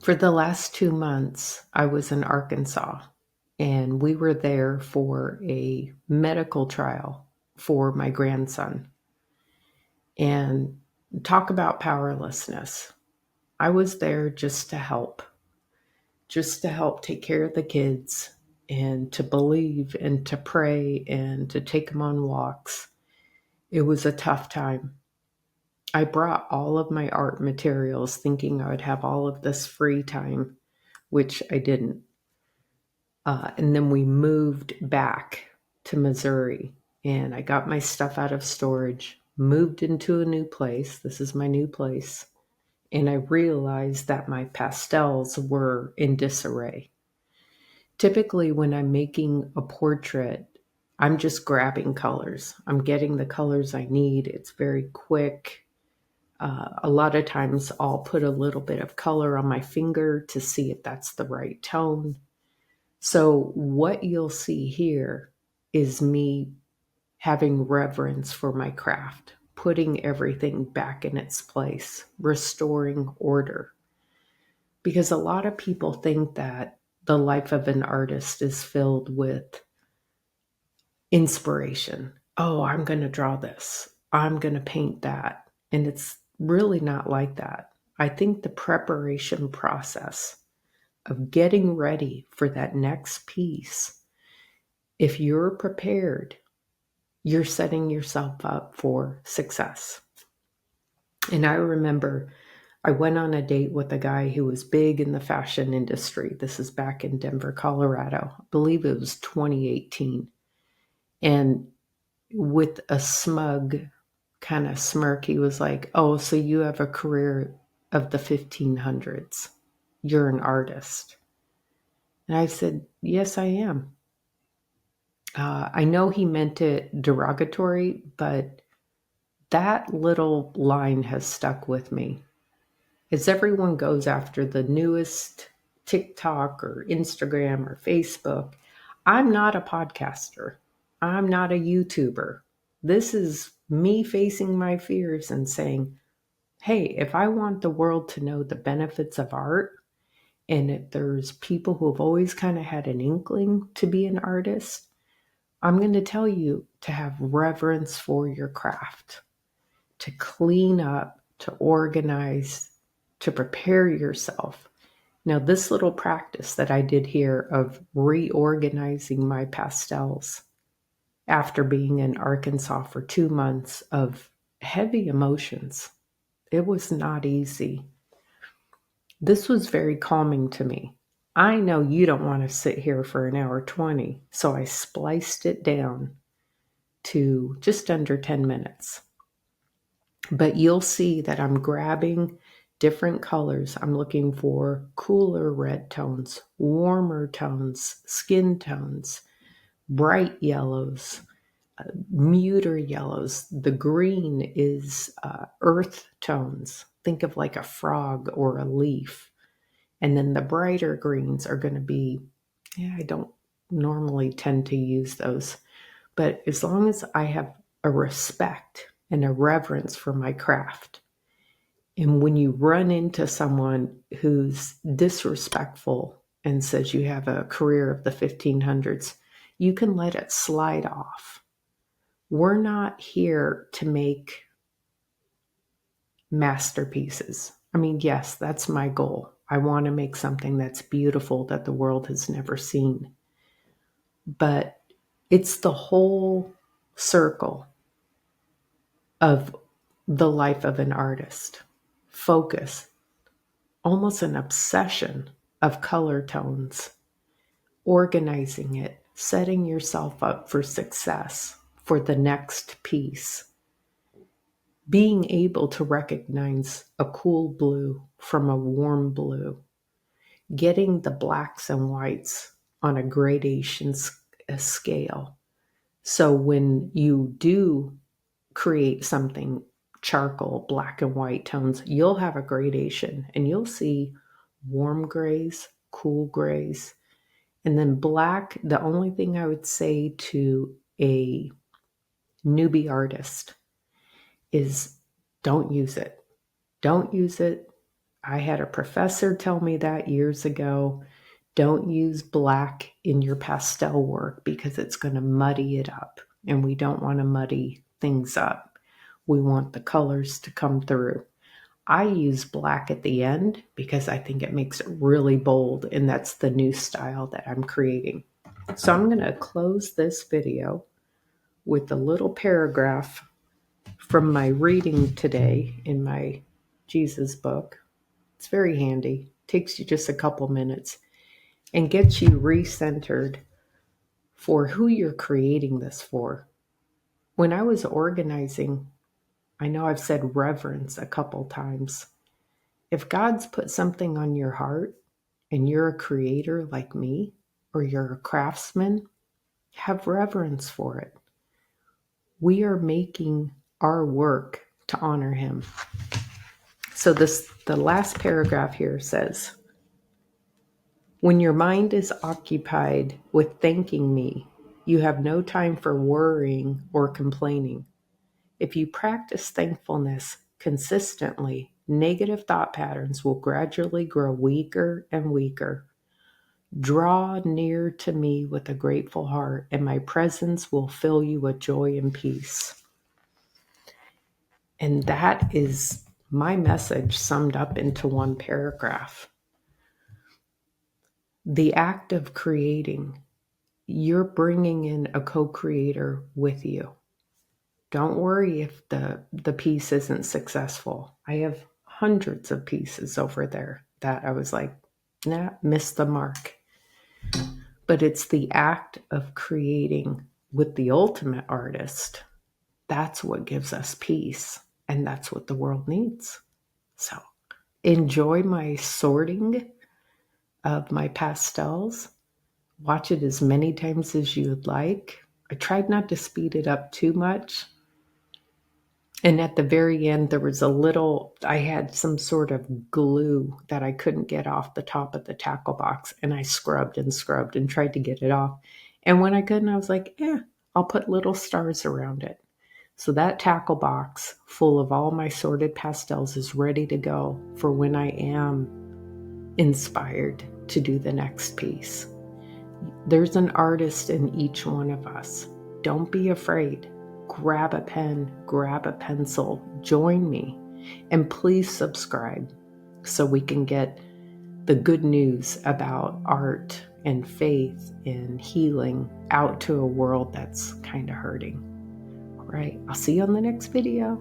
For the last 2 months, I was in Arkansas, and we were there for a medical trial for my grandson. And talk about powerlessness. I was there just to help take care of the kids and to believe and to pray and to take them on walks. It was a tough time. I brought all of my art materials thinking I would have all of this free time, which I didn't. And then we moved back to Missouri, and I got my stuff out of storage, moved into a new place. This is my new place. And I realized that my pastels were in disarray. Typically, when I'm making a portrait, I'm just grabbing colors. I'm getting the colors I need. It's very quick. A lot of times I'll put a little bit of color on my finger to see if that's the right tone. So what you'll see here is me having reverence for my craft, putting everything back in its place, restoring order. Because a lot of people think that the life of an artist is filled with inspiration. Oh, I'm going to draw this. I'm going to paint that. And it's really not like that. I think the preparation process of getting ready for that next piece, if you're prepared, you're setting yourself up for success. And I remember I went on a date with a guy who was big in the fashion industry. This is back in Denver, Colorado. I believe it was 2018. And with a smug kind of smirk, he was like, "Oh, so you have a career of the 1500s. You're an artist." And I said, "Yes, I am." I know he meant it derogatory, but that little line has stuck with me. As everyone goes after the newest TikTok or Instagram or Facebook, I'm not a podcaster. I'm not a YouTuber. This is me facing my fears and saying, hey, if I want the world to know the benefits of art, and if there's people who have always kind of had an inkling to be an artist, I'm going to tell you to have reverence for your craft, to clean up, to organize, to prepare yourself. Now, this little practice that I did here of reorganizing my pastels after being in Arkansas for 2 months of heavy emotions, it was not easy. This was very calming to me. I know you don't want to sit here for an hour 20, so I spliced it down to just under 10 minutes. But you'll see that I'm grabbing different colors. I'm looking for cooler red tones, warmer tones, skin tones, bright yellows, muter yellows. The green is earth tones. Think of like a frog or a leaf. And then the brighter greens are going to be, I don't normally tend to use those. But as long as I have a respect and a reverence for my craft, and when you run into someone who's disrespectful and says you have a career of the 1500s, you can let it slide off. We're not here to make masterpieces. I mean, yes, that's my goal. I want to make something that's beautiful that the world has never seen. But it's the whole circle of the life of an artist. Focus, almost an obsession of color tones, organizing it, setting yourself up for success for the next piece. Being able to recognize a cool blue from a warm blue, getting the blacks and whites on a gradation scale. So when you do create something charcoal, black and white tones, you'll have a gradation and you'll see warm grays, cool grays, and then black. The only thing I would say to a newbie artist is don't use it. Don't use it. I had a professor tell me that years ago. Don't use black in your pastel work because it's going to muddy it up. And we don't want to muddy things up. We want the colors to come through. I use black at the end because I think it makes it really bold, and that's the new style that I'm creating. So I'm going to close this video with a little paragraph from my reading today in my Jesus book. It's very handy. Takes you just a couple minutes and gets you recentered for who you're creating this for. When I was organizing, I know I've said reverence a couple times. If God's put something on your heart and you're a creator like me, or you're a craftsman, have reverence for it. We are making our work to honor him. So the last paragraph here says, when your mind is occupied with thanking me, you have no time for worrying or complaining. If you practice thankfulness consistently, negative thought patterns will gradually grow weaker and weaker. Draw near to me with a grateful heart, and my presence will fill you with joy and peace. And that is my message summed up into one paragraph. The act of creating, you're bringing in a co-creator with you. Don't worry if the piece isn't successful. I have hundreds of pieces over there that I was like, nah, missed the mark. But it's the act of creating with the ultimate artist. That's what gives us peace. And that's what the world needs. So enjoy my sorting of my pastels. Watch it as many times as you would like. I tried not to speed it up too much. And at the very end, I had some sort of glue that I couldn't get off the top of the tackle box. And I scrubbed and tried to get it off. And when I couldn't, I was like, I'll put little stars around it. So that tackle box full of all my sorted pastels is ready to go for when I am inspired to do the next piece. There's an artist in each one of us. Don't be afraid. Grab a pen, grab a pencil, join me, and please subscribe so we can get the good news about art and faith and healing out to a world that's kind of hurting. All right, I'll see you on the next video.